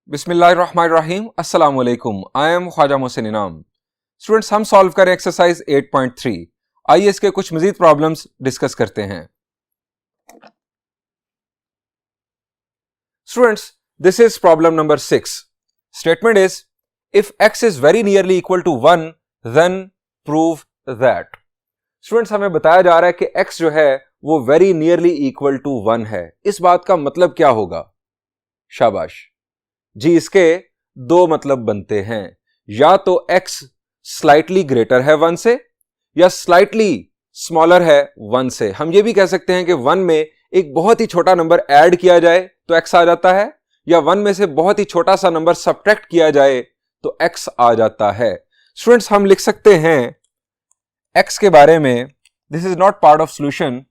बिस्मिल्लाहिर्रहमानिर्रहीम अस्सलाम वालेकुम। आई एम ख्वाजा मोहसिन इनाम। स्टूडेंट्स, हम सॉल्व करें एक्सरसाइज 8.3। आइए इसके कुछ मजीद प्रॉब्लम्स डिस्कस करते हैं। Students, this is problem number 6। Statement is if x is very nearly equal to 1 then prove that. Students, हमें बताया जा रहा है कि x जो है वो वेरी नियरली इक्वल टू 1 है। इस बात का मतलब क्या होगा? शाबाश जी, इसके दो मतलब बनते हैं। या तो x स्लाइटली ग्रेटर है 1 से या स्लाइटली स्मॉलर है 1 से। हम ये भी कह सकते हैं कि 1 में एक बहुत ही छोटा नंबर ऐड किया जाए तो x आ जाता है, या 1 में से बहुत ही छोटा सा नंबर सब्ट्रैक्ट किया जाए तो x आ जाता है। स्टूडेंट्स, हम लिख सकते हैं x के बारे में, this is not part of solution,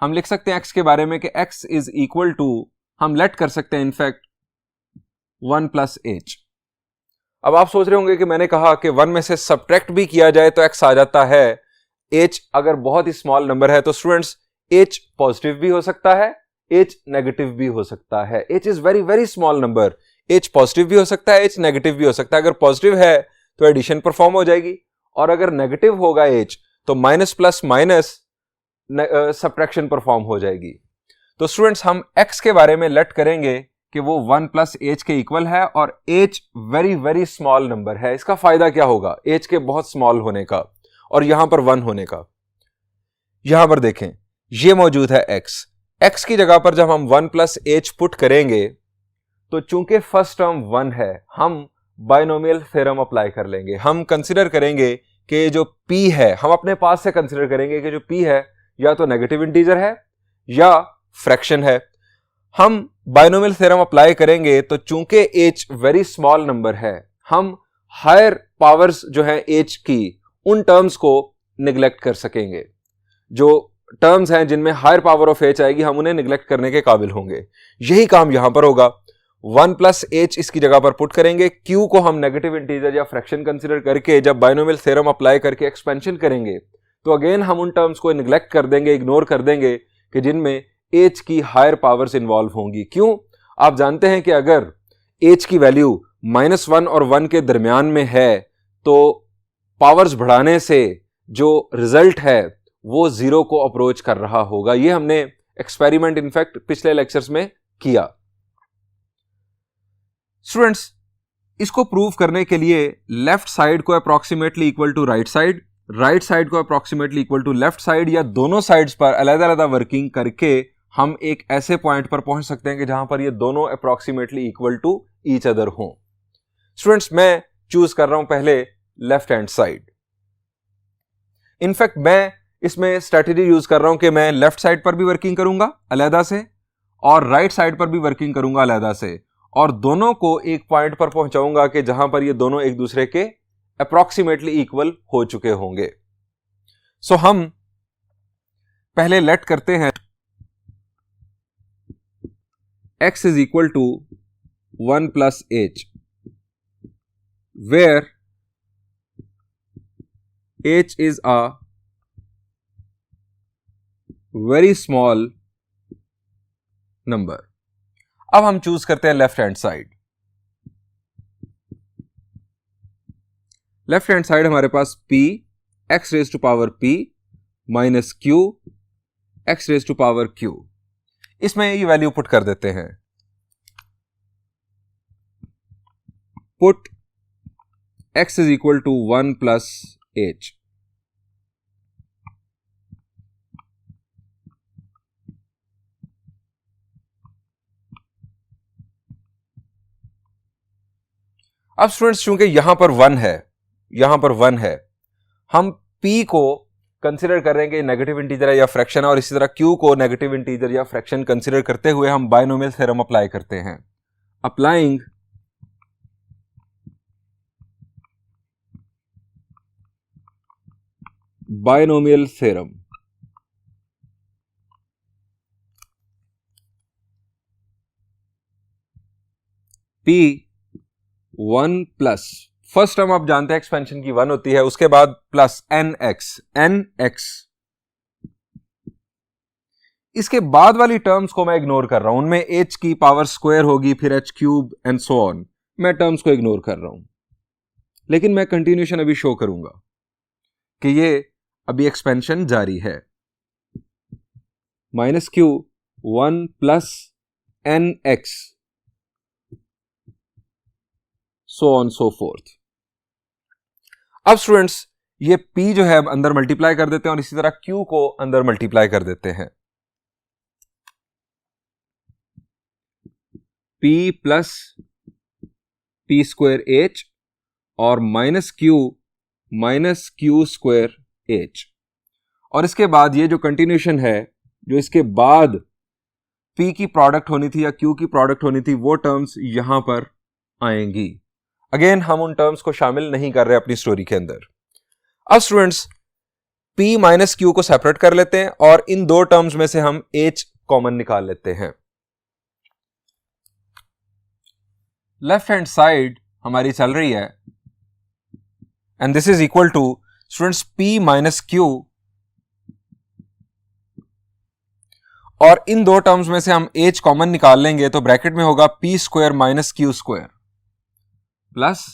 हम लिख सकते हैं x के बारे में कि x इज इक्वल टू, हम लेट कर सकते हैं इनफैक्ट 1 प्लस h। अब आप सोच रहे होंगे कि मैंने कहा कि 1 में से सब्ट्रैक्ट भी किया जाए तो x आ जाता है। h अगर बहुत ही स्मॉल नंबर है तो स्टूडेंट्स h पॉजिटिव भी हो सकता है, h नेगेटिव भी हो सकता है। h is very very small number, h positive भी हो सकता है, h नेगेटिव भी हो सकता है। अगर पॉजिटिव है तो एडिशन परफॉर्म हो जाएगी, और अगर नेगेटिव होगा h तो minus plus minus subtraction perform हो जाएगी। तो स्टूडेंट्स, हम x के बारे में लेट करेंगे कि वो 1 प्लस h के इक्वल है, और h very very small number है। इसका फायदा क्या होगा h के बहुत स्मॉल होने का और यहां पर 1 होने का? यहां पर देखें, ये मौजूद है x की जगह पर जब हम 1 प्लस h पुट करेंगे तो चूंकि फर्स्ट टर्म 1 है, हम बाइनोमियल थ्योरम अप्लाई कर लेंगे। हम कंसिडर करेंगे कि जो p है, हम अपने पास से कंसिडर करेंगे कि जो p है या तो नेगेटिव इंटीजर है या फ्रैक्शन है। हम बाइनोमियल थ्योरम अप्लाई करेंगे तो चूंकि h वेरी स्मॉल नंबर है, हम हायर पावर्स जो है h की, उन टर्म्स को निगलेक्ट कर सकेंगे। जो टर्म्स हैं जिनमें हायर पावर ऑफ h आएगी, हम उन्हें निगलेक्ट करने के काबिल होंगे। यही काम यहां पर होगा। 1 प्लस h इसकी जगह पर पुट करेंगे, q को हम नेगेटिव इंटीजर या फ्रैक्शन कंसिडर करके जब बाइनोमियल थ्योरम अप्लाई करके एक्सपेंशन करेंगे तो अगेन हम उन टर्म्स को निगलेक्ट कर देंगे, इग्नोर कर देंगे कि जिनमें h की हायर पावर्स इन्वॉल्व होंगी। क्यों? आप जानते हैं कि अगर h की वैल्यू -1 और 1 के दरमियान में है तो पावर्स बढ़ाने से जो रिजल्ट है वो 0 को अप्रोच कर रहा होगा। ये हमने एक्सपेरिमेंट इनफैक्ट पिछले लेक्चर्स में किया। स्टूडेंट्स, इसको प्रूव करने के लिए लेफ्ट साइड को approximately equal to right side, right side को approximately equal to left side, या दोनों साइड्स पर अलग-अलग वर्किंग करके हम एक ऐसे पॉइंट पर पहुंच सकते हैं कि जहां पर ये दोनों approximately equal to each other हों। स्टूडेंट्स, मैं चूज कर रहा हूं पहले लेफ्ट हैंड साइड। इनफैक्ट मैं इसमें स्ट्रेटेजी यूज कर रहा हूं कि मैं लेफ्ट साइड पर भी वर्किंग करूंगा अलहदा से और राइट साइड पर भी वर्किंग करूंगा अलहदा से, और दोनों को एक पॉइंट पर पहुंचाऊंगा कि जहां पर ये दोनों एक दूसरे के अप्रॉक्सीमेटली इक्वल हो चुके होंगे। सो हम पहले लेट करते हैं x is equal to 1 plus h, where h is a very small number। अब हम चूज करते हैं left hand side. Left hand side हमारे पास p x raise to power p minus q x raise to power q, इसमें ये value put कर देते हैं। Put x is equal to 1 plus h। अब स्टूडेंट्स, चूंकि यहां पर 1 है, यहां पर 1 है, हम p को कंसिडर करेंगे नेगेटिव इंटीजर या फ्रैक्शन, और इसी तरह q को नेगेटिव इंटीजर या फ्रैक्शन कंसिडर करते हुए हम बाइनोमियल थ्योरम अप्लाई करते हैं। Applying binomial theorem, p 1 plus, first term आप जानते हैं एक्सपेंशन की 1 होती है, उसके बाद प्लस nx। इसके बाद वाली टर्म्स को मैं इग्नोर कर रहा हूं, उनमें h की पावर स्क्वायर होगी, फिर h cube and so on. मैं टर्म्स को इग्नोर कर रहा हूं, लेकिन मैं कंटिन्यूएशन अभी शो करूंगा कि ये अभी एक्सपेंशन जारी है। Minus q 1 plus n x so on so forth. अब स्टूडेंट्स ये p जो है अंदर मल्टीप्लाई कर देते हैं और इसी तरह q को अंदर मल्टीप्लाई कर देते हैं। p plus P square H और माइनस क्यू स्क्वायर एच। और इसके बाद ये जो कंटिन्यूएशन है, जो इसके बाद p की प्रोडक्ट होनी थी या q की प्रोडक्ट होनी थी, वो टर्म्स यहां पर आएंगी। अगेन हम उन टर्म्स को शामिल नहीं कर रहे अपनी स्टोरी के अंदर। अब स्टूडेंट्स p माइनस क्यू को सेपरेट कर लेते हैं और इन दो टर्म्स में से हम h कॉमन निकाल लेते हैं। लेफ्ट हैंड साइड हमारी चल रही है and this is equal to students p minus q, और इन दो टर्म्स में से हम h कॉमन निकाल लेंगे तो ब्रैकेट में होगा p square minus q square plus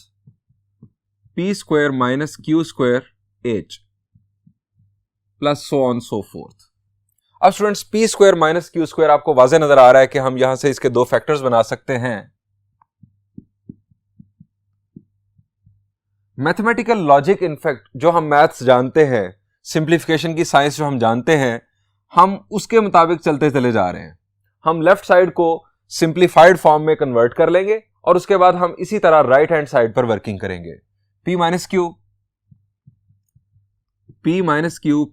p square minus q square h plus so on so forth. अब students p square minus q square आपको वाज़ेह नजर आ रहा है कि हम यहां से इसके दो फैक्टर्स बना सकते हैं। मैथमेटिकल लॉजिक इनफैक्ट जो हम मैथ्स जानते हैं, सिंप्लीफिकेशन की साइंस जो हम जानते हैं, हम उसके मुताबिक चलते चले जा रहे हैं। हम लेफ्ट साइड को सिंप्लीफाइड फॉर्म में कन्वर्ट कर लेंगे और उसके बाद हम इसी तरह राइट हैंड साइड पर वर्किंग करेंगे। p minus Q,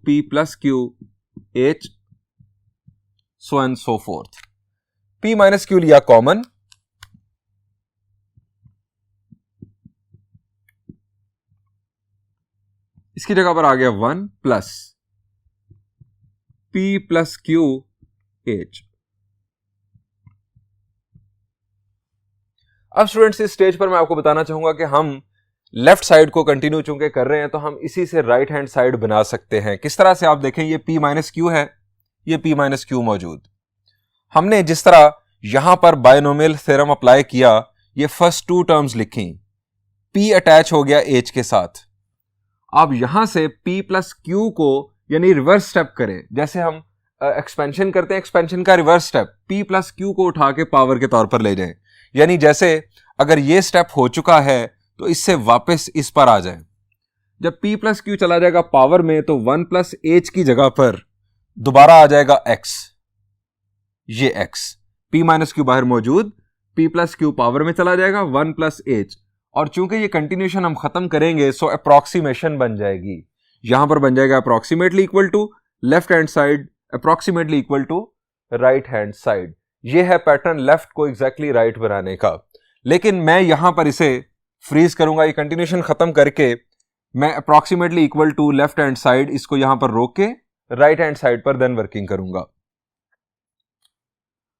p plus q, h so and so fourth. p minus Q लिया कॉमन, इसकी जगह पर आ गया 1 plus p plus q h। अब स्टूडेंट्स इस स्टेज पर मैं आपको बताना चाहूंगा कि हम लेफ्ट साइड को कंटिन्यू चूंकि कर रहे हैं तो हम इसी से राइट हैंड साइड बना सकते हैं। किस तरह से आप देखें, ये p माइनस क्यू है, ये p माइनस क्यू मौजूद। हमने जिस तरह यहां पर बायनोमियल थ्योरम अप्लाई किया, ये फर्स्ट टू टर्म्स लिखी, p अटैच हो गया h के साथ। आप यहां से p प्लस क्यू को यानी रिवर्स स्टेप करें, जैसे हम एक्सपेंशन करते हैं, एक्सपेंशन का reverse step p plus Q को उठा के पावर के तौर पर ले जाएं। यानी जैसे अगर ये स्टेप हो चुका है तो इससे वापस इस पर आ जाएं। जब p प्लस क्यू चला जाएगा पावर में तो 1 प्लस h की जगह पर दोबारा आ जाएगा x, ये x, p माइनस क्यू बाहर मौजूद, p प्लस क्यू पावर में चला जाएगा 1 प्लस h, और चूंकि ये कंटिन्यूएशन हम खत्म करेंगे सो अप्रॉक्सीमेशन बन जाएगी। यहां पर बन जाएगा approximately equal to left hand side approximately equal to right hand side. ये है पैटर्न लेफ्ट को एग्जैक्टली राइट बनाने का। लेकिन मैं यहां पर इसे फ्रीज करूंगा, ये कंटिन्यूएशन खत्म करके मैं approximately equal to left hand side इसको यहां पर रोक के राइट हैंड साइड पर देन वर्किंग करूंगा।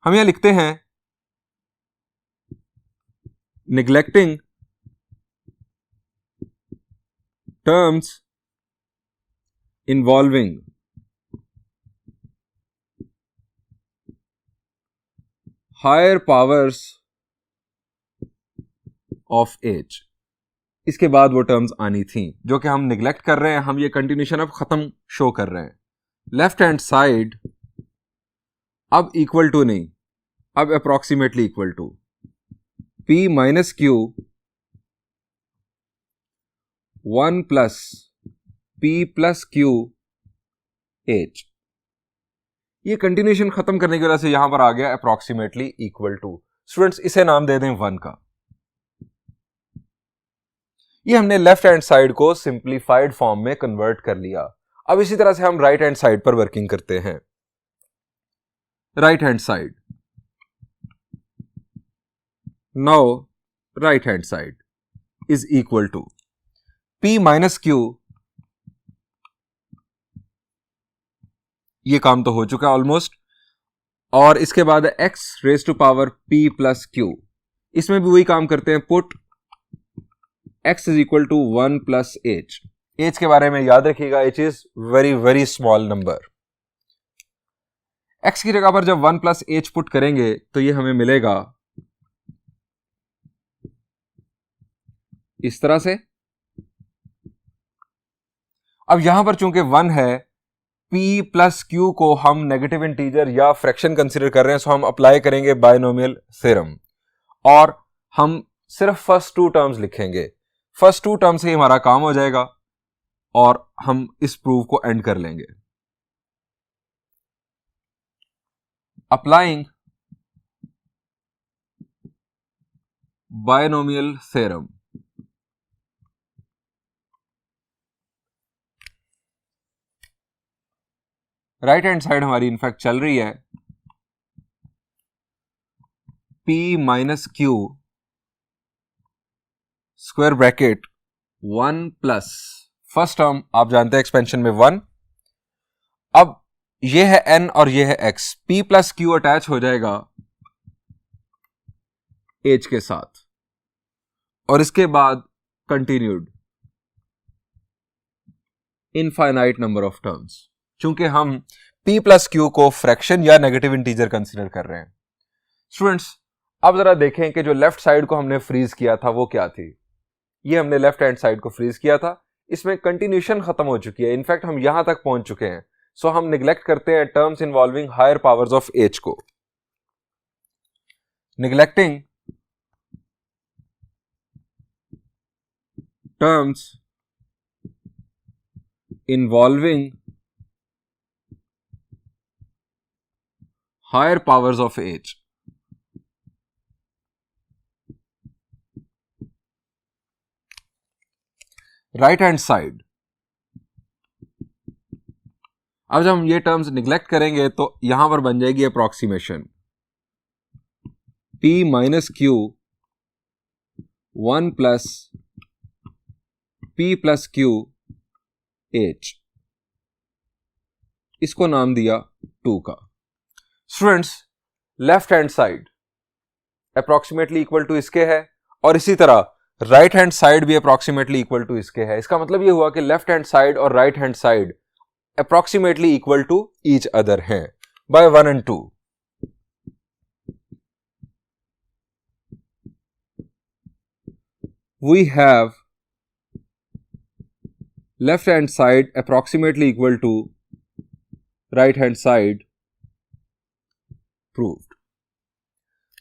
हम यहां लिखते हैं neglecting terms involving higher powers of h। इसके बाद वो टर्म्स आनी थी जो कि हम निगलेक्ट कर रहे हैं, हम ये कंटिन्यूएशन अब खत्म शो कर रहे हैं। लेफ्ट हैंड साइड अब इक्वल टू नहीं, अब approximately equal to p minus q 1 plus p plus q h। ये कंटिन्यूएशन खत्म करने की वजह से यहां पर आ गया अप्रॉक्सीमेटली इक्वल टू। स्टूडेंट्स इसे नाम दे दें 1 का। ये हमने लेफ्ट हैंड साइड को सिंप्लीफाइड फॉर्म में कन्वर्ट कर लिया। अब इसी तरह से हम राइट हैंड साइड पर वर्किंग करते हैं। Right hand side, now right hand side is equal to p minus q, ये काम तो हो चुका है ऑलमोस्ट, और इसके बाद x raise to power p plus q. इसमें भी वही काम करते हैं, put x is equal to 1 plus h। h के बारे में याद रखिएगा, h is very very small number. x की जगह पर जब 1 प्लस h पुट करेंगे तो ये हमें मिलेगा इस तरह से। अब यहां पर चूंकि 1 है, p प्लस क्यू को हम नेगेटिव इंटीजर या फ्रैक्शन कंसीडर कर रहे हैं, सो हम अप्लाई करेंगे बायनोमियल थ्योरम और हम सिर्फ फर्स्ट 2 टर्म्स लिखेंगे। फर्स्ट 2 टर्म से हमारा काम हो जाएगा और हम इस प्रूफ को एंड कर लेंगे। Applying binomial theorem, right hand side हमारी इनफैक्ट चल रही है p minus q square bracket 1 plus first term आप जानते हैं एक्सपेंशन में 1। अब ये है n और ये है x, p plus Q attach हो जाएगा h के साथ और इसके बाद continued infinite number of terms, चूंकि हम p प्लस क्यू को फ्रैक्शन या नेगेटिव इंटीजर कंसीडर कर रहे हैं। स्टूडेंट्स अब जरा देखें कि जो लेफ्ट साइड को हमने फ्रीज किया था वो क्या थी। ये हमने लेफ्ट हैंड साइड को फ्रीज किया था, इसमें कंटिन्यूशन खत्म हो चुकी है, इनफैक्ट हम यहां तक पहुंच चुके हैं। सो हम निगलेक्ट करते हैं terms involving higher powers of h को। Neglecting terms involving higher powers of h, right hand side. अब जब हम ये टर्म्स निगलेक्ट करेंगे तो यहां पर बन जाएगी approximation p minus q 1 plus p plus q h, इसको नाम दिया 2 का। Students left hand side approximately equal to इसके है और इसी तरह राइट हैंड साइड भी अप्रॉक्सीमेटली इक्वल टू इसके है। इसका मतलब यह हुआ कि लेफ्ट हैंड साइड और right hand side approximately equal to each other हैं by 1 and 2। We have left hand side approximately equal to right hand side proved.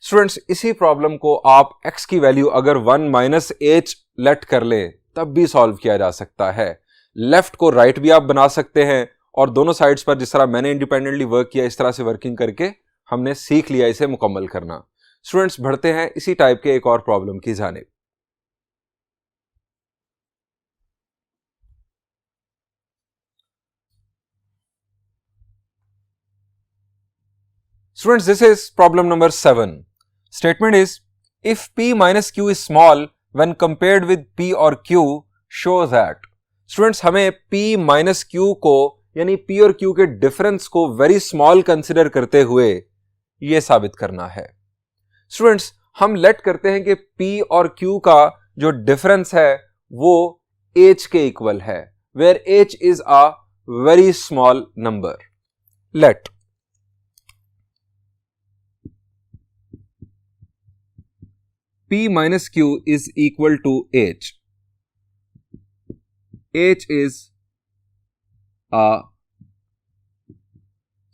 Students इसी प्रॉब्लम को आप x की वैल्यू अगर 1 माइनस h लेट कर ले तब भी सॉल्व किया जा सकता है। लेफ्ट को राइट भी आप बना सकते हैं और दोनों साइड्स पर जिस तरह मैंने इंडिपेंडेंटली वर्क किया इस तरह से वर्किंग करके हमने सीख लिया इसे मुकम्मल करना। स्टूडेंट्स बढ़ते हैं इसी टाइप के एक और प्रॉब्लम की जानिब। Students, this is problem number 7. Statement is, if p minus q is small when compared with p or q, show that. Students, हमें p minus q को यानी p और q के डिफरेंस को वेरी स्मॉल कंसिडर करते हुए यह साबित करना है। स्टूडेंट्स हम लेट करते हैं कि p और q का जो डिफरेंस है वो h के इक्वल है, where h is a very small number. Let p minus q is equal to h. h is a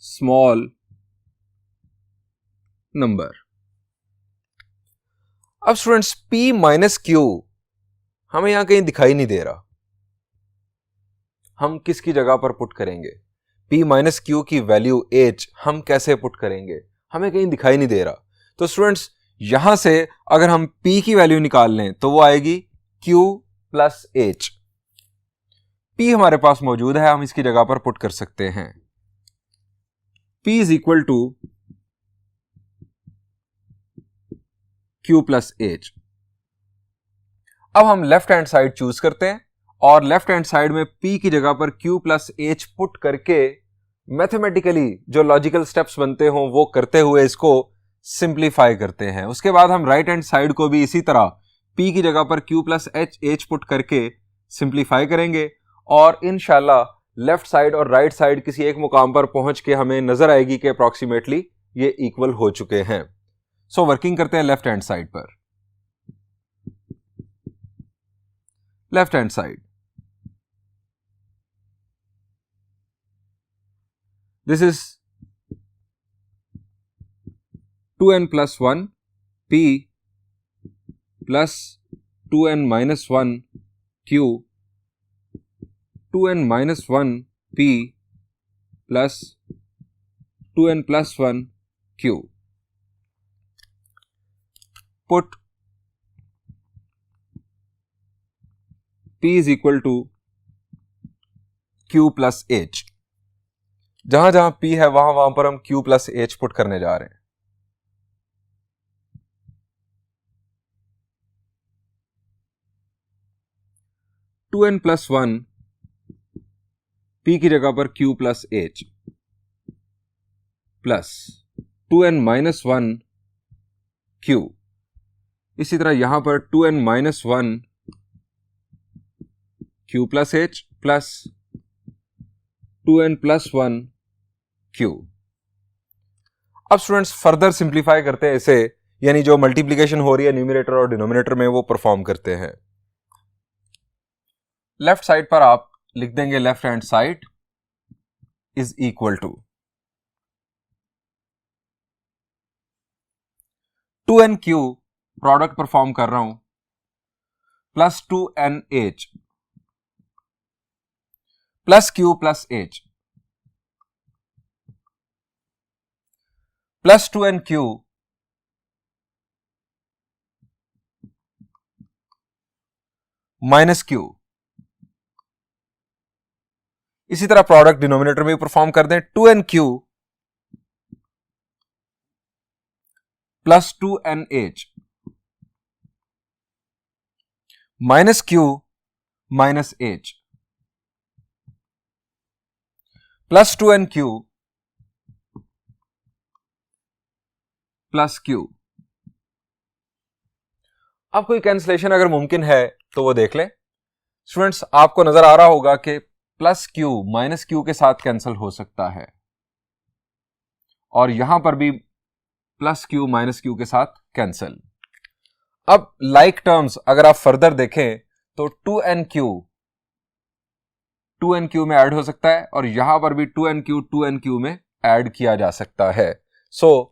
small number. अब स्टूडेंट्स p माइनस q हमें यहां कहीं दिखाई नहीं दे रहा, हम किसकी जगह पर पुट करेंगे? p माइनस q की वैल्यू h हम कैसे पुट करेंगे? हमें कहीं दिखाई नहीं दे रहा। तो स्टूडेंट्स यहां से अगर हम p की वैल्यू निकाल लें तो वो आएगी q प्लस h। p हमारे पास मौजूद है, हम इसकी जगह पर पुट कर सकते हैं। p is equal to q plus h। अब हम लेफ्ट हैंड साइड चूज करते हैं और लेफ्ट हैंड साइड में p की जगह पर q प्लस h पुट करके मैथमेटिकली जो लॉजिकल स्टेप्स बनते हों वो करते हुए इसको सिंप्लीफाई करते हैं। उसके बाद हम राइट हैंड साइड को भी इसी तरह p की जगह पर q प्लस h पुट करके सिंप्लीफाई करेंगे और इंशाल्लाह लेफ्ट साइड और राइट साइड किसी एक मुकाम पर पहुंच के हमें नजर आएगी कि अप्रॉक्सीमेटली ये इक्वल हो चुके हैं। सो वर्किंग करते हैं लेफ्ट हैंड साइड पर। Left hand side, this is 2n plus 1 p plus 2n minus 1 q, 2n minus 1 p plus 2n plus 1 q. Put p is equal to q plus h. जहां जहां p है वहां पर हम q plus h put करने जा रहे हैं. Two n plus one p की जगह पर q plus h plus 2n minus one q. इसी तरह यहां पर 2n minus one q plus h plus 2n plus one q. अब स्टूडेंट्स फर्दर सिंप्लीफाई करते हैं इसे, यानी जो मल्टीप्लिकेशन हो रही है न्यूमरेटर और डिनोमिनेटर में वो परफॉर्म करते हैं. लेफ्ट साइड पर आप लिख देंगे left hand side is equal to 2nq, product perform कर रहा हूं, plus 2nh plus q plus h plus 2nq minus q. इसी तरह प्रोडक्ट डिनोमिनेटर में परफॉर्म कर दें, 2nq plus 2nh minus q minus h plus 2nq plus q. अब कोई कैंसलेशन अगर मुमकिन है तो वो देख लें. स्टूडेंट्स आपको नजर आ रहा होगा कि प्लस q माइनस q के साथ कैंसिल हो सकता है और यहां पर भी प्लस q माइनस q के साथ कैंसिल. अब लाइक टर्म्स अगर आप फर्दर देखें तो 2nq में ऐड हो सकता है और यहां पर भी 2nq में ऐड किया जा सकता है. सो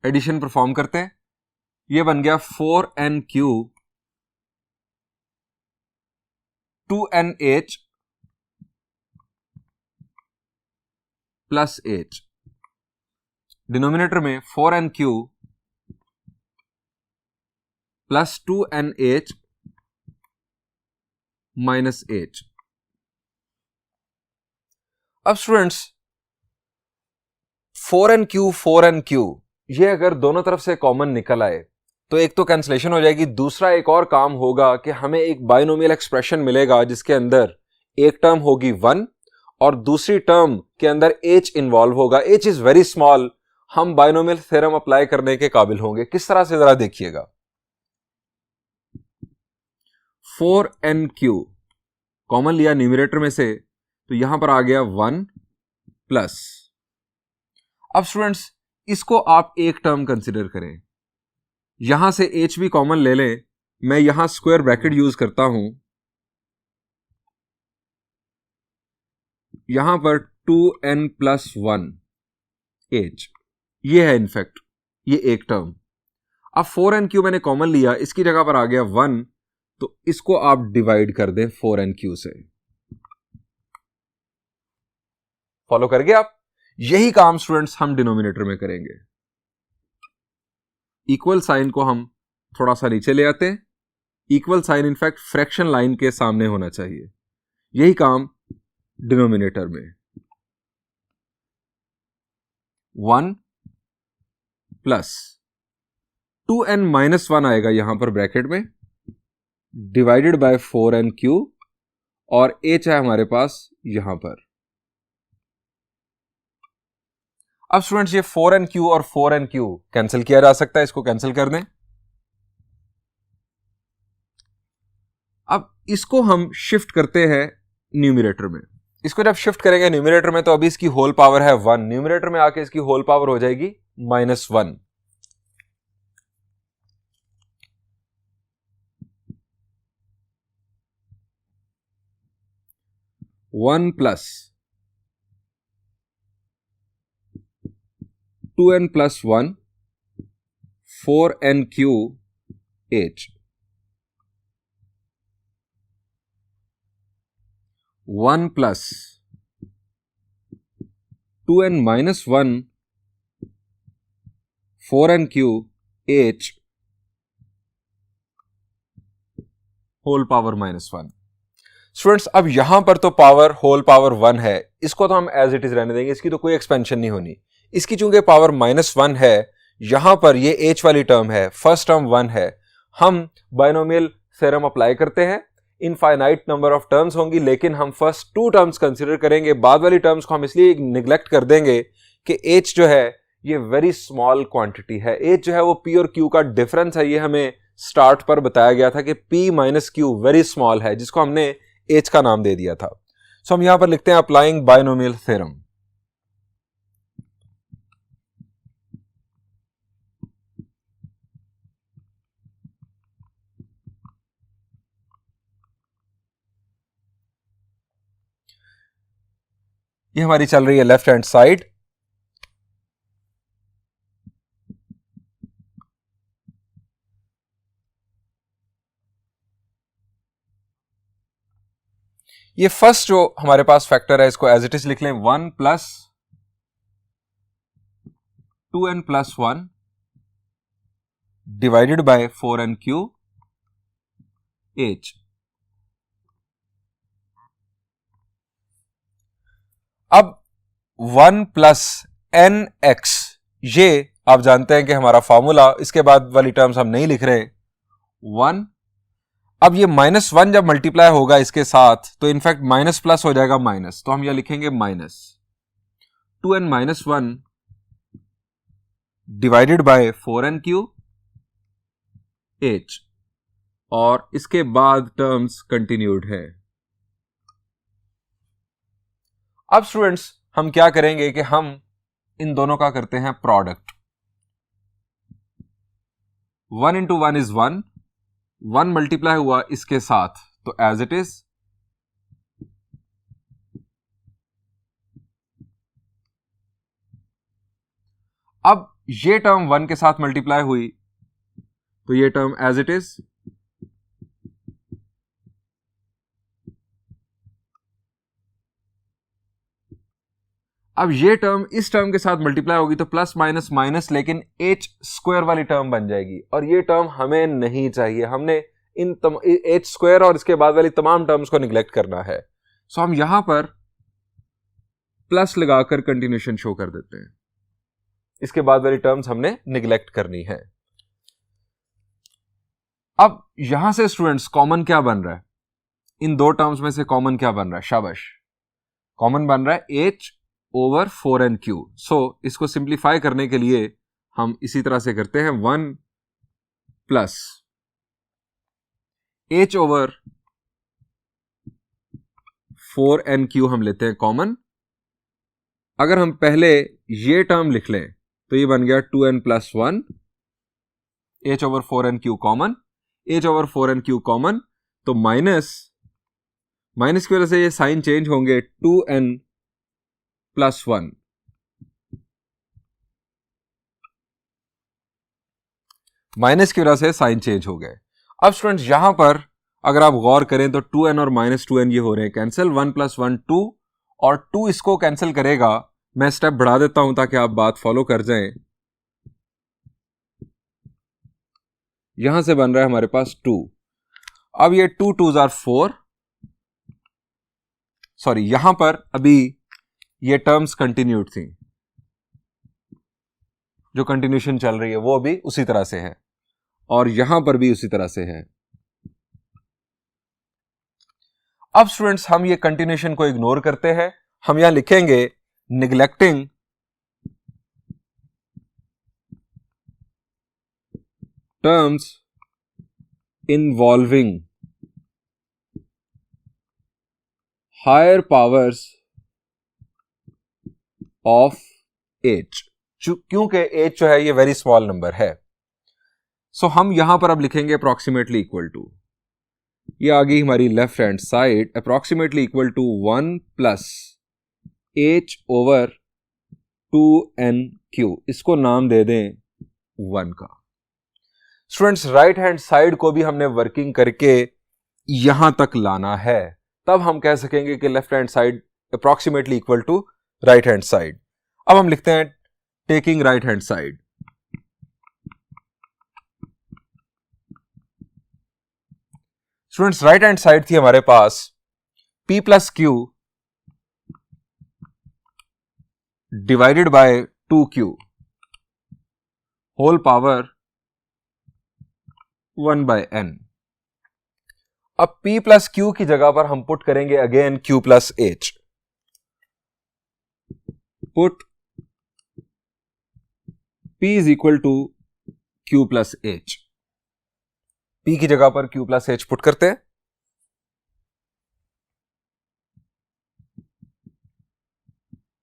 एडिशन परफॉर्म करते हैं. यह बन गया 4nq 2nh plus h. Denominator में 4nq plus 2nh minus h. अब स्टूडेंट्स 4nq ये अगर दोनों तरफ से कॉमन निकल आए तो एक तो कैंसलेशन हो जाएगी, दूसरा एक और काम होगा कि हमें एक बाइनोमियल एक्सप्रेशन मिलेगा जिसके अंदर एक टर्म होगी 1 और दूसरी टर्म के अंदर h इन्वॉल्व होगा. h is very small. हम बाइनोमियल थ्योरम अप्लाई करने के काबिल होंगे. किस तरह से जरा देखिएगा. 4nq कॉमन लिया न्यूमरेटर में से तो यहां पर आ गया 1 प्लस. अब स्टूडेंट्स इसको आप एक टर्म कंसिडर करें, यहां से h भी कॉमन ले लें. मैं यहां स्क्वायर ब्रैकेट यूज करता हूं, यहां पर 2n प्लस 1 h ये है इनफैक्ट ये एक टर्म. अब 4nq मैंने कॉमन लिया, इसकी जगह पर आ गया 1 तो इसको आप डिवाइड कर दें 4nq से. फॉलो कर गए आप. यही काम स्टूडेंट्स हम डिनोमिनेटर में करेंगे. इक्वल साइन को हम थोड़ा सा नीचे ले आते हैं. Equal sign in fact fraction line के सामने होना चाहिए. यही काम डिनोमिनेटर में 1 प्लस 2n माइनस 1 आएगा यहां पर ब्रैकेट में डिवाइडेड बाय 4nq और h है हमारे पास यहां पर. अब स्टूडेंट्स ये 4nq और 4nq कैंसिल किया जा सकता है, इसको कैंसिल कर दें. अब इसको हम शिफ्ट करते हैं न्यूमरेटर में. इसको जब शिफ्ट करेंगे न्यूमरेटर में तो अभी इसकी होल पावर है 1, न्यूमरेटर में आके इसकी होल पावर हो जाएगी -1. 1 plus 2n plus 1 4n q h 1 plus 2n minus 1 4n q h whole power -1। Students अब यहां पर तो पावर होल पावर 1 है, इसको तो हम एज इट इज रहने देंगे, इसकी तो कोई एक्सपेंशन नहीं होनी। इसकी चूंकि पावर -1 है, यहां पर ये h वाली टर्म है, फर्स्ट टर्म 1 है, हम बाइनोमियल थ्योरम अप्लाई करते हैं। इनफाइनाइट नंबर ऑफ टर्म्स होंगी, लेकिन हम फर्स्ट 2 टर्म्स कंसीडर करेंगे, बाद वाली टर्म्स को हम इसलिए निग्लेक्ट कर देंगे कि h जो है ये वेरी स्मॉल क्वांटिटी है। h जो है वो p और q का डिफरेंस है, ये हमें स्टार्ट पर बताया गया था कि p minus q very small है, जिसको हमने h का नाम दे दिया था। सो हम यहां पर लिखते हैं अप्लाइंग बाइनोमियल थ्योरम। ये हमारी चल रही है लेफ्ट हैंड साइड। ये फर्स्ट जो हमारे पास फैक्टर है, इसको एज इट इज लिख लें, 1 plus 2n plus 1 divided by 4n q h। अब 1 प्लस एन एक्स, ये आप जानते हैं कि हमारा फॉर्मूला, इसके बाद वाली टर्म्स हम नहीं लिख रहे, 1। अब ये -1 जब मल्टीप्लाई होगा इसके साथ तो इनफैक्ट माइनस प्लस हो जाएगा माइनस, तो हम यह लिखेंगे minus 2n minus 1 divided by 4n q h, और इसके बाद टर्म्स कंटिन्यूड है। अब स्टूडेंट्स हम क्या करेंगे कि हम इन दोनों का करते हैं प्रोडक्ट। 1 इंटू 1 इज 1, 1 मल्टीप्लाई हुआ इसके साथ तो एज इट इज, अब ये टर्म 1 के साथ मल्टीप्लाई हुई तो ये टर्म एज इट इज, अब ये टर्म इस टर्म के साथ मल्टीप्लाई होगी तो प्लस माइनस माइनस, लेकिन h स्क्वायर वाली टर्म बन जाएगी, और ये टर्म हमें नहीं चाहिए। हमने इन h स्क्वायर और इसके बाद वाली तमाम टर्म्स को निगलेक्ट करना है। सो हम यहां पर प्लस लगाकर कंटिन्यूएशन शो कर देते हैं, इसके बाद वाली टर्म्स हमने निगलेक्ट करनी है। अब यहां से स्टूडेंट्स कॉमन क्या बन रहा है, इन दो टर्म्स में से कॉमन क्या बन रहा है? शाबाश, कॉमन बन रहा है h ओवर 4n क्यू। सो इसको सिंप्लीफाई करने के लिए हम इसी तरह से करते हैं, 1 plus h over 4n Q हम लेते हैं कॉमन। अगर हम पहले ये टर्म लिख लें तो ये बन गया 2n plus 1, h over 4n Q common, h over 4n Q common, तो माइनस की वजह से ये साइन चेंज होंगे, 2n प्लस 1, माइनस की वजह से साइन चेंज हो गए। अब स्टूडेंट्स यहां पर अगर आप गौर करें तो 2n और -2n ये हो रहे हैं कैंसिल, 1 प्लस 1 2, और 2 इसको कैंसिल करेगा। मैं स्टेप बढ़ा देता हूं ताकि आप बात फॉलो कर जाएं। यहां से बन रहा है हमारे पास 2, अब ये 2 2s आर 4, सॉरी यहां पर अभी ये टर्म्स कंटिन्यूड थी, जो कंटिन्यूशन चल रही है वो भी उसी तरह से है, और यहां पर भी उसी तरह से है। अब स्टूडेंट्स हम ये कंटिन्यूशन को इग्नोर करते हैं, हम यहां लिखेंगे neglecting terms involving higher powers of h, क्योंकि h जो है ये वेरी स्मॉल नंबर है। सो हम यहां पर अब लिखेंगे अप्रोक्सीमेटली इक्वल टू, ये आ गई हमारी left hand side approximately equal to 1 plus h over 2nq, इसको नाम दे दें 1 का। स्टूडेंट्स राइट हैंड साइड को भी हमने वर्किंग करके यहां तक लाना है, तब हम कह सकेंगे कि left hand side approximately equal to right hand side. अब हम लिखते हैं taking right hand side. Students right hand side थी हमारे पास p plus q divided by 2q whole power 1 by n। अब p प्लस क्यू की जगह पर हम पुट करेंगे again q plus h। Put p is equal to q plus h। p की जगह पर q प्लस h पुट करते हैं।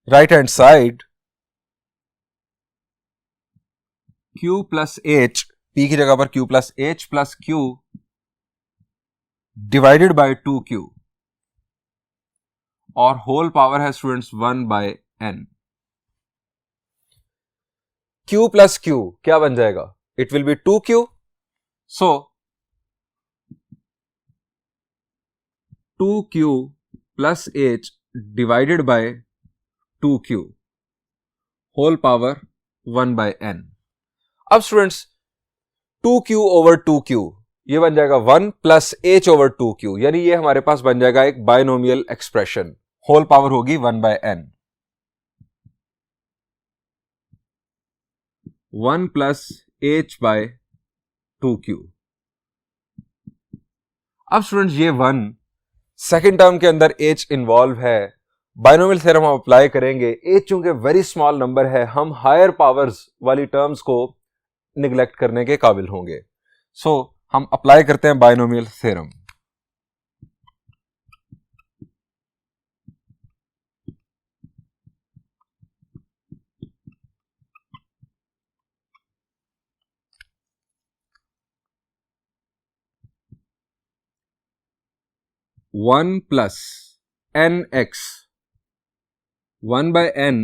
Right hand side q plus h, p की जगह पर q plus h plus q divided by 2q और whole power है students 1 by n। q plus q क्या बन जाएगा? It will be 2q। So 2q plus h divided by 2q whole power 1 by n। अब students 2q over 2q ये बन जाएगा 1 plus h over 2q, यानी ये हमारे पास बन जाएगा एक बायनोमियल एक्सप्रेशन। होल पावर होगी 1 by n। 1 plus h by 2q। अब स्टूडेंट्स ये 1 सेकेंड टर्म के अंदर h इन्वॉल्व है, बायनोमियल थ्योरम हम अप्लाई करेंगे। h चूंकि वेरी स्मॉल नंबर है, हम हायर पावर्स वाली टर्म्स को निगलेक्ट करने के काबिल होंगे। सो हम अप्लाई करते हैं binomial theorem. One plus n x 1 by n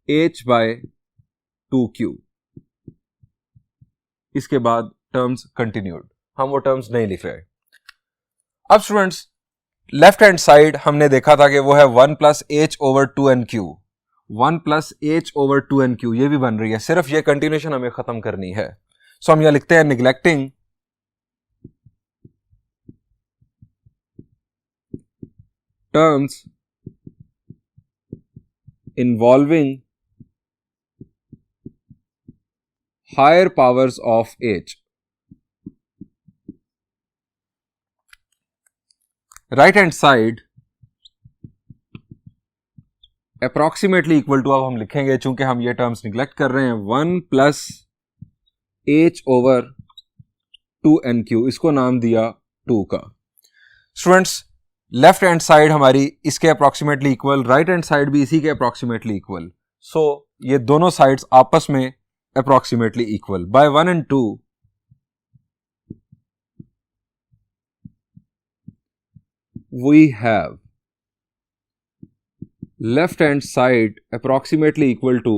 h by 2q। इसके बाद टर्म्स कंटिन्यूड, हम वो टर्म्स नहीं लिख रहे। अब स्टूडेंट्स लेफ्ट हैंड साइड हमने देखा था कि वो है 1 plus h over 2nq। 1 plus h over 2nq ये भी बन रही है, सिर्फ ये कंटिन्यूशन हमें खत्म करनी है। सो हम यहां लिखते हैं neglecting terms involving higher powers of h। Right hand side approximately equal to, अब हम लिखेंगे चूंकि हम ये टर्म्स निगलेक्ट कर रहे हैं, 1 प्लस h ओवर 2nq, इसको नाम दिया 2 का। स्टूडेंट्स लेफ्ट हैंड साइड हमारी इसके approximately equal, right hand side भी इसी के अप्रॉक्सीमेटली इक्वल। सो ये दोनों साइड्स आपस में approximately equal. By 1 and 2 we have left hand side approximately equal to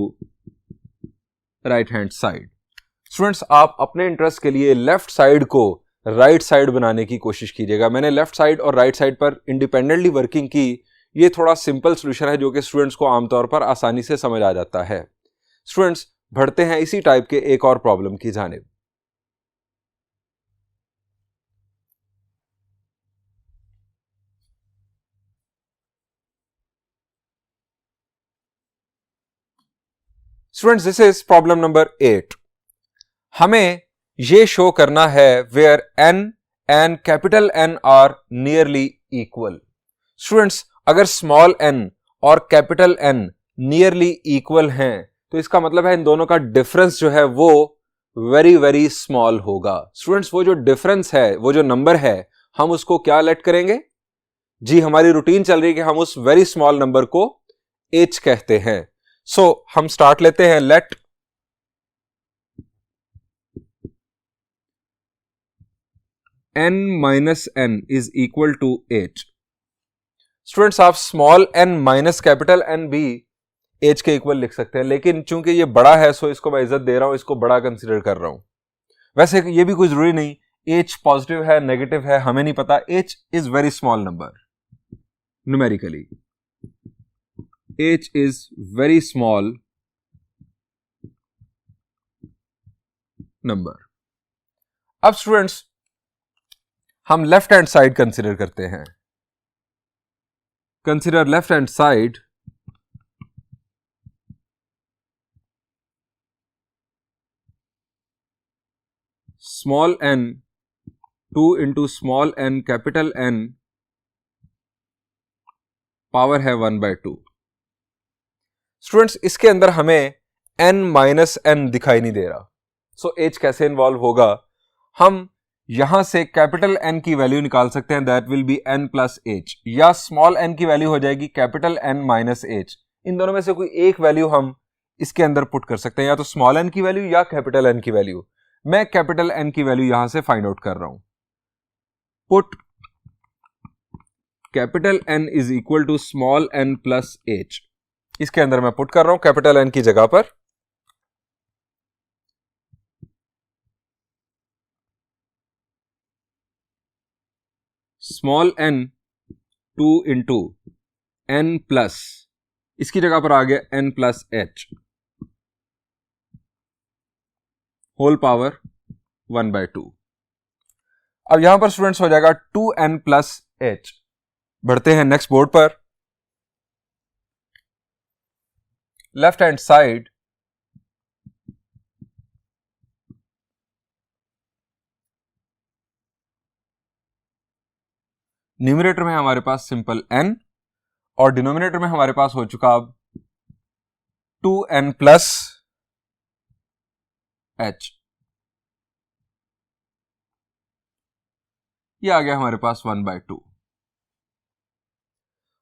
right hand side। Students आप अपने इंटरेस्ट के लिए लेफ्ट साइड को राइट साइड बनाने की कोशिश कीजिएगा। मैंने लेफ्ट साइड और राइट साइड पर इंडिपेंडेंटली वर्किंग की। ये थोड़ा सिंपल सोल्यूशन है जो कि स्टूडेंट्स को आमतौर पर आसानी से समझ आ जाता है। स्टूडेंट्स बढ़ते हैं इसी टाइप के एक और प्रॉब्लम की जानिब। Students this is problem number 8। हमें यह शो करना है where n and capital N are nearly equal. Students अगर स्मॉल n और कैपिटल N नियरली इक्वल हैं तो इसका मतलब है इन दोनों का डिफरेंस जो है वो वेरी वेरी स्मॉल होगा। स्टूडेंट्स वो जो डिफरेंस है, वो जो नंबर है, हम उसको क्या लेट करेंगे? जी हमारी रूटीन चल रही है कि हम उस वेरी स्मॉल नंबर को h कहते हैं। सो हम स्टार्ट लेते हैं। Let n minus n is equal to h। Students आप small n minus capital N भी h के इक्वल लिख सकते हैं, लेकिन चूंकि ये बड़ा है सो इसको मैं इज्जत दे रहा हूं, इसको बड़ा कंसीडर कर रहा हूं। वैसे ये भी कोई जरूरी नहीं h पॉजिटिव है नेगेटिव है हमें नहीं पता, h is very small number numerically, h is very small number. अब स्टूडेंट्स हम लेफ्ट हैंड साइड कंसीडर करते हैं। Consider left hand side small n 2 into small n capital N power है 1/2। स्टूडेंट्स इसके अंदर हमें n माइनस n दिखाई नहीं दे रहा, सो h कैसे इन्वॉल्व होगा? हम यहां से कैपिटल N की वैल्यू निकाल सकते हैं, that will be n plus h, या स्मॉल n की वैल्यू हो जाएगी कैपिटल N माइनस h। इन दोनों में से कोई एक वैल्यू हम इसके अंदर पुट कर सकते हैं, या तो स्मॉल n की वैल्यू या कैपिटल N की वैल्यू। मैं कैपिटल N की वैल्यू यहां से फाइंड आउट कर रहा हूं। Put capital N is equal to small n plus h, इसके अंदर मैं पुट कर रहा हूं कैपिटल N की जगह पर small n 2 into n plus, इसकी जगह पर आ गया n plus h whole power 1/2। अब यहां पर स्टूडेंट्स हो जाएगा 2n प्लस h। बढ़ते हैं नेक्स्ट बोर्ड पर। लेफ्ट हैंड साइड न्यूमरेटर में हमारे पास सिंपल n और डिनोमिनेटर में हमारे पास हो चुका अब 2n प्लस h। ये आ गया हमारे पास 1/2।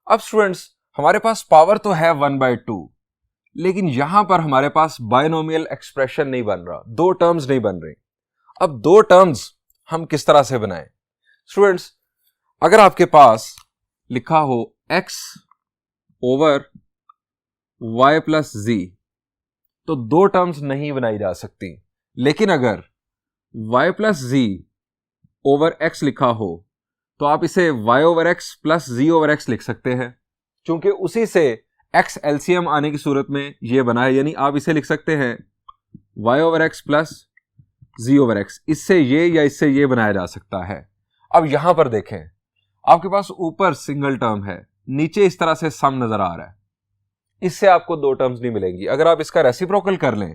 अब स्टूडेंट्स हमारे पास पावर तो है 1/2, लेकिन यहां पर हमारे पास बायनोमियल एक्सप्रेशन नहीं बन रहा, दो टर्म्स नहीं बन रही। अब दो टर्म्स हम किस तरह से बनाएं? स्टूडेंट्स अगर आपके पास लिखा हो x over y plus z तो दो टर्म्स नहीं बनाई जा सकती, लेकिन अगर y plus z over x लिखा हो तो आप इसे y over x plus z over x लिख सकते हैं, क्योंकि उसी से x एलसीएम आने की सूरत में यह बना है। यानी आप इसे लिख सकते हैं y over x plus z over x, इससे ये या इससे ये बनाया जा सकता है। अब यहां पर देखें, आपके पास ऊपर सिंगल टर्म है, नीचे इस तरह से सम नजर आ रहा है, इससे आपको दो टर्म्स नहीं मिलेंगी। अगर आप इसका रेसिप्रोकल कर लें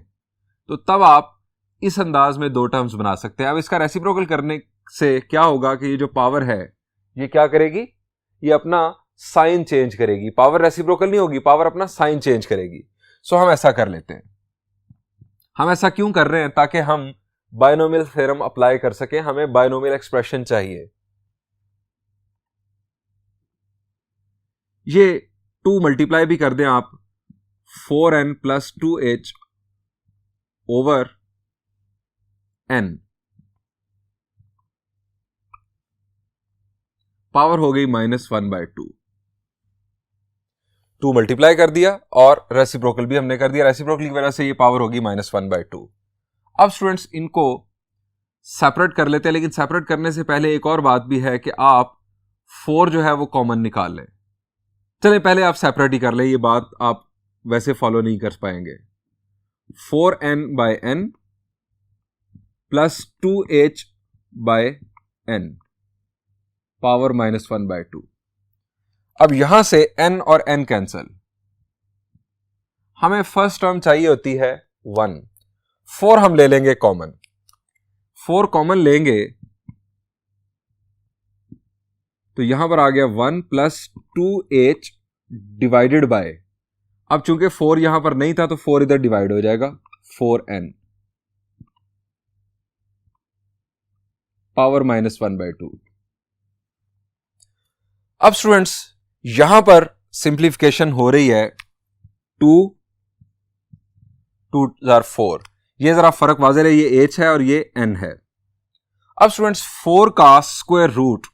तो तब आप इस अंदाज में दो टर्म्स बना सकते हैं। अब इसका रेसिप्रोकल करने से क्या होगा कि ये जो पावर है ये क्या करेगी, ये अपना साइन चेंज करेगी। पावर रेसिप्रोकल नहीं होगी, पावर अपना साइन चेंज करेगी। सो हम ऐसा कर लेते हैं। हम ऐसा क्यों कर रहे हैं? ताकि हम बायनोमियल थ्योरम अप्लाई कर सकें। हमें बायनोमियल एक्सप्रेशन चाहिए। ये 2 मल्टीप्लाई भी कर दें आप 4n plus 2h over n, power हो गई -1/2। 2 मल्टीप्लाई कर दिया और रेसिप्रोकल भी हमने कर दिया, रेसिप्रोकल की वजह से ये पावर होगी -1/2। अब स्टूडेंट्स इनको सेपरेट कर लेते हैं, लेकिन सेपरेट करने से पहले एक और बात भी है कि आप 4 जो है वो कॉमन निकाल लें। चलिए पहले आप सेपरेट ही कर लें, ये बात आप वैसे फॉलो नहीं कर पाएंगे। 4n by n plus 2h by n power -1/2। अब यहां से n और n कैंसल, हमें फर्स्ट टर्म चाहिए होती है 1। 4 हम ले लेंगे कॉमन, 4 कॉमन लेंगे तो यहां पर आ गया 1 प्लस 2h डिवाइडेड बाय, अब चूंकि 4 यहां पर नहीं था तो 4 इधर डिवाइड हो जाएगा, 4n पावर -1/2। अब स्टूडेंट्स यहां पर सिंप्लीफिकेशन हो रही है 2 4, ये जरा फर्क वाज़ेह है, ये h है और ये n है। अब स्टूडेंट्स 4 का स्क्वायर रूट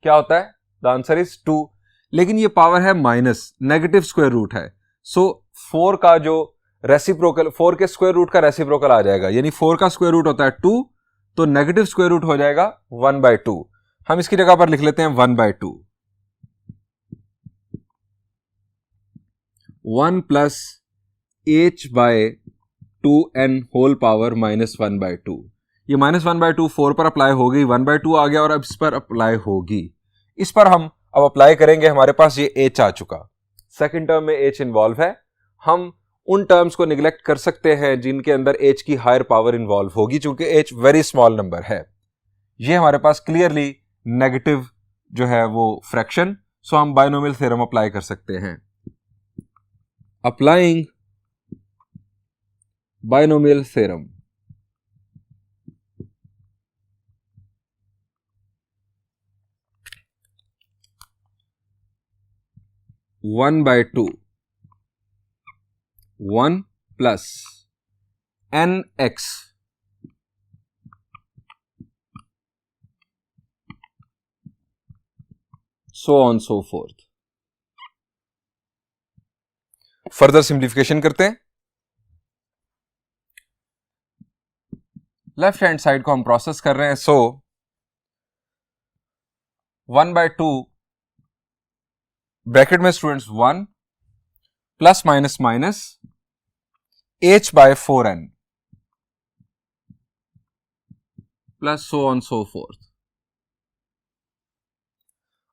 क्या होता है? द आंसर इज 2, लेकिन ये पावर है माइनस, नेगेटिव स्क्वायर रूट है। सो 4 का जो रेसिप्रोकल, 4 के स्क्वायर रूट का रेसिप्रोकल आ जाएगा, यानी 4 का स्क्वायर रूट होता है 2, तो नेगेटिव स्क्वायर रूट हो जाएगा 1/2। हम इसकी जगह पर लिख लेते हैं 1/2। 1 प्लस h/2n होल पावर -1/2। ये -1/2 4 पर अप्लाई हो गई, 1/2 आ गया और अब इस पर अप्लाई होगी। इस पर हम अब अप्लाई करेंगे, हमारे पास ये h आ चुका। सेकंड टर्म में h इन्वॉल्व है। हम उन टर्म्स को निगलेक्ट कर सकते हैं जिनके अंदर h की हायर पावर इन्वॉल्व होगी, चूंकि h वेरी स्मॉल नंबर है। ये हमारे पास क्लियरली नेगेटिव जो है वो फ्रैक्शन, सो हम बायनोमियल थ्योरम अप्लाई कर सकते हैं। Applying binomial theorem, one by two 1 plus nx so on so fourth. Further simplification करते हैं। लेफ्ट हैंड साइड को हम प्रोसेस कर रहे हैं, सो 1/2 ब्रैकेट में students 1 plus minus minus h/4n plus so on so forth.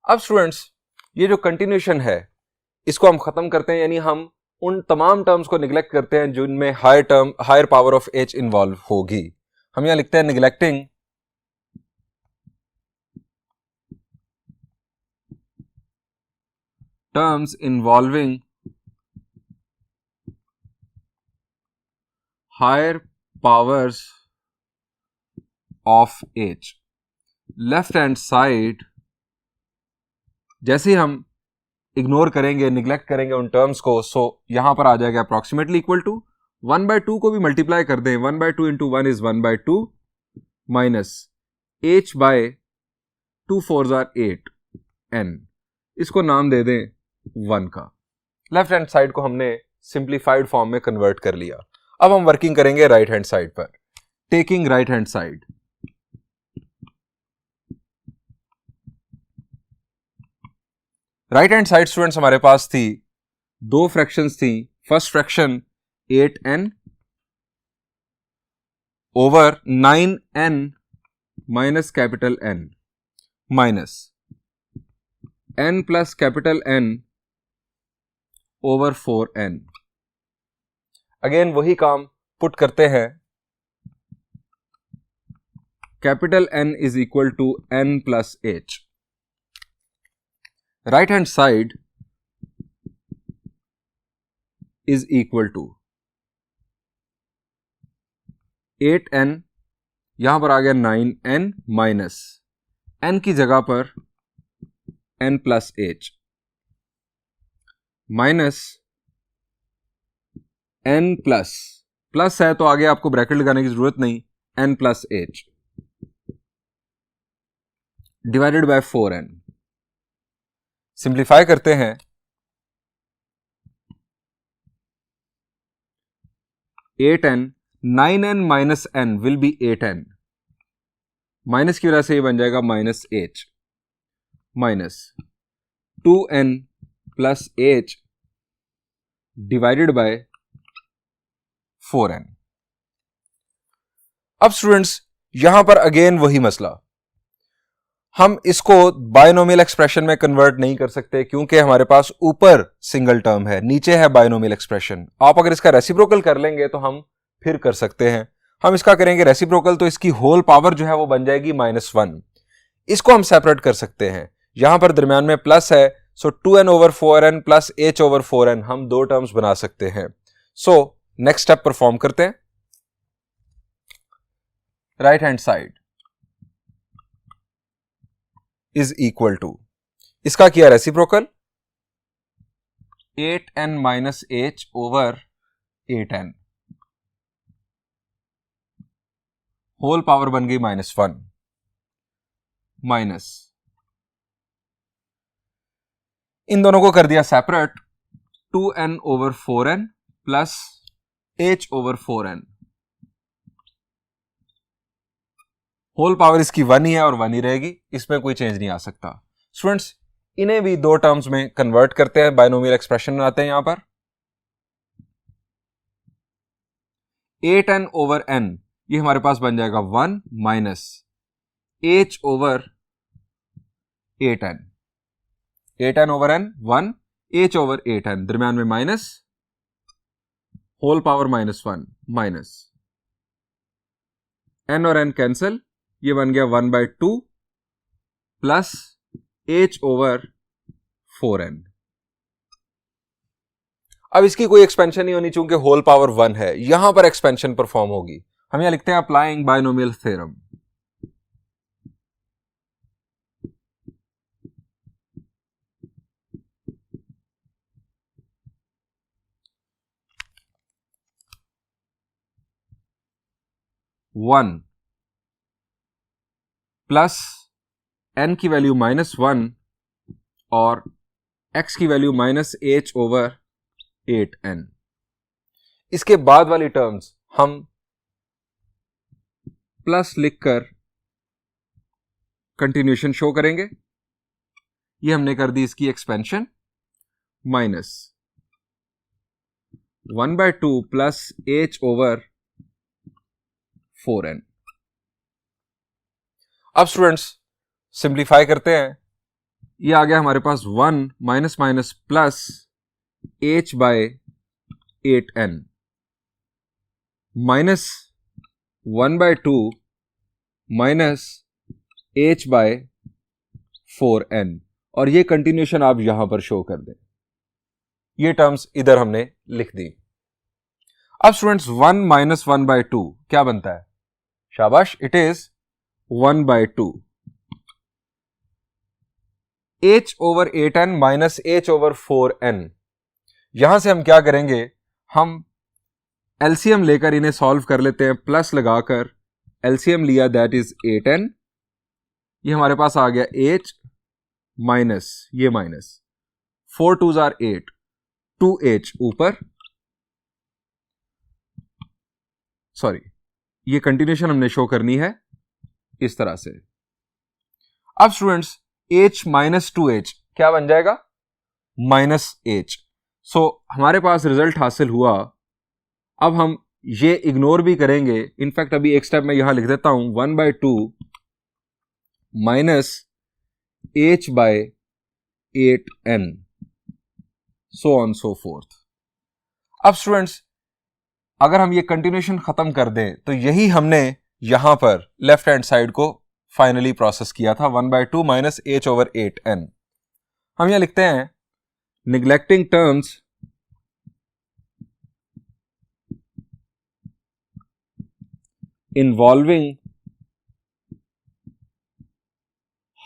अब स्टूडेंट्स ये जो कंटिन्यूशन है इसको हम खत्म करते हैं, यानी हम उन तमाम टर्म्स को निगलेक्ट करते हैं जिनमें higher power of h involve होगी। हम यहां लिखते हैं neglecting terms involving higher powers of h। Left hand side जैसे हम इग्नोर करेंगे, निगलेक्ट करेंगे उन टर्म्स को, सो यहां पर आ जाएगा अप्रोक्सीमेटली इक्वल टू 1/2 को भी मल्टीप्लाई कर दें, 1/2 into 1 is 1/2 minus h/2 4s are 8n, इसको नाम दे दें 1 का। लेफ्ट हैंड साइड को हमने सिंप्लीफाइड फॉर्म में कन्वर्ट कर लिया। अब हम वर्किंग करेंगे राइट हैंड साइड पर। Taking right hand side, right hand side students हमारे पास थी, दो फ्रैक्शंस थी। First fraction 8n over 9n minus capital N minus n plus capital N over 4n। Again वही काम पुट करते हैं, capital N is equal to n plus h। Right hand side is equal to 8n, यहां पर आ गया 9n minus n की जगह पर n plus h minus n plus है तो आगे आपको ब्रैकेट लगाने की जरूरत नहीं, n plus h divided bye 4n। Simplify करते हैं, 8n 9n minus n will be 8n, minus की वजह से ये बन जाएगा minus h minus 2n plus h divided bye 4n। अब स्टूडेंट्स यहां पर अगेन वही मसला, हम इसको बायनोमियल एक्सप्रेशन में कन्वर्ट नहीं कर सकते क्योंकि हमारे पास ऊपर सिंगल टर्म है, नीचे है बायनोमियल एक्सप्रेशन। आप अगर इसका रेसिप्रोकल कर लेंगे तो हम फिर कर सकते हैं। हम इसका करेंगे रेसिप्रोकल तो इसकी होल पावर जो है वो बन जाएगी -1। इसको हम सेपरेट कर सकते हैं, यहां पर दरमियान में प्लस है, सो 2n over 4n plus h over 4n हम दो टर्म्स बना सकते हैं। सो नेक्स्ट स्टेप परफॉर्म करते हैं। Right hand side is equal to, इसका किया reciprocal 8n minus h over 8n, whole power बन गई -1। माइनस, इन दोनों को कर दिया separate, 2n over 4n plus h over 4n, whole power इसकी 1 ही है और 1 ही रहेगी, इसमें कोई चेंज नहीं आ सकता। स्टूडेंट्स इन्हें भी दो टर्म्स में कन्वर्ट करते हैं, बाइनोमियल एक्सप्रेशन बनाते हैं। यहां पर 8n ओवर n, ये हमारे पास बन जाएगा 1 minus h over 8n, 8n over n 1, h over 8n, दरम्यान में minus, whole power -1 minus, n और n कैंसिल, ये बन गया 1/2 प्लस h ओवर 4n। अब इसकी कोई एक्सपेंशन नहीं होनी, चूंकि होल पावर 1 है, यहां पर एक्सपेंशन परफॉर्म होगी। हम यहां लिखते हैं applying binomial theorem. One plus n की वैल्यू -1 और x की वैल्यू -h ओवर 8n। इसके बाद वाली टर्म्स हम प्लस लिखकर कंटिन्यूएशन शो करेंगे। ये हमने कर दी इसकी expansion, minus 1/2 plus h over 4n। अब स्टूडेंट्स सिंप्लीफाई करते हैं, ये आ गया हमारे पास 1 minus minus plus h by 8n minus 1/2 minus h by 4n, और ये कंटिन्यूएशन आप यहां पर शो कर दें। ये टर्म्स इधर हमने लिख दी। अब स्टूडेंट्स 1 माइनस 1/2 क्या बनता है? शाबाश, it is 1/2। h over 8n minus h over 4n, यहां से हम क्या करेंगे, हम एलसीएम लेकर इन्हें सॉल्व कर लेते हैं। प्लस लगाकर एलसीएम लिया, दैट इज 8n, ये हमारे पास आ गया h माइनस ये माइनस 4 2s are 8, 2h ऊपर, सॉरी ये कंटिन्यूएशन हमने शो करनी है इस तरह से। अब स्टूडेंट्स h माइनस 2h क्या बन जाएगा? Minus h। सो हमारे पास रिजल्ट हासिल हुआ। अब हम ये इग्नोर भी करेंगे, इनफैक्ट अभी एक स्टेप मैं यहां लिख देता हूं, 1/2 minus h by 8n, so on so forth. अब स्टूडेंट्स अगर हम ये कंटिन्यूएशन खत्म कर दें तो यही हमने यहां पर लेफ्ट हैंड साइड को फाइनली प्रोसेस किया था, 1/2 माइनस h ओवर 8n। हम यहां लिखते हैं neglecting terms involving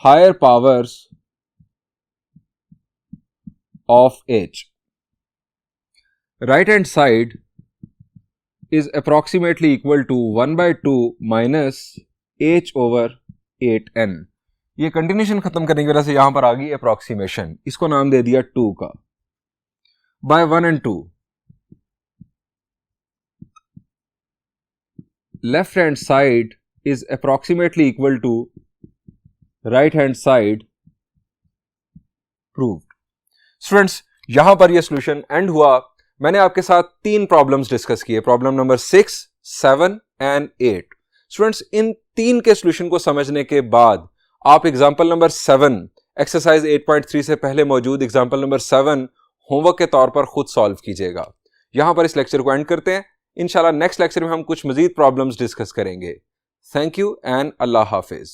higher powers of h. Right hand side is approximately equal to 1/2 minus h over 8n. ये कंटिन्यूएशन खत्म करने की वजह से यहां पर आ गई अप्रोक्सीमेशन, इसको नाम दे दिया 2 का, by 1 and 2। Left hand side is approximately equal to right hand side, proved. Students यहां पर यह सॉल्यूशन एंड हुआ। मैंने आपके साथ 3 प्रॉब्लम्स डिस्कस किए, problem number 6, 7 and 8। Students in 3 के सॉल्यूशन को समझने के बाद आप एग्जांपल नंबर 7 एक्सरसाइज 8.3 से पहले मौजूद एग्जांपल नंबर 7 होमवर्क के तौर पर खुद सॉल्व कीजिएगा। यहां पर इस लेक्चर को एंड करते हैं। इंशाल्लाह नेक्स्ट लेक्चर में हम कुछ मजीद प्रॉब्लम्स डिस्कस करेंगे। Thank you and Allah Hafiz.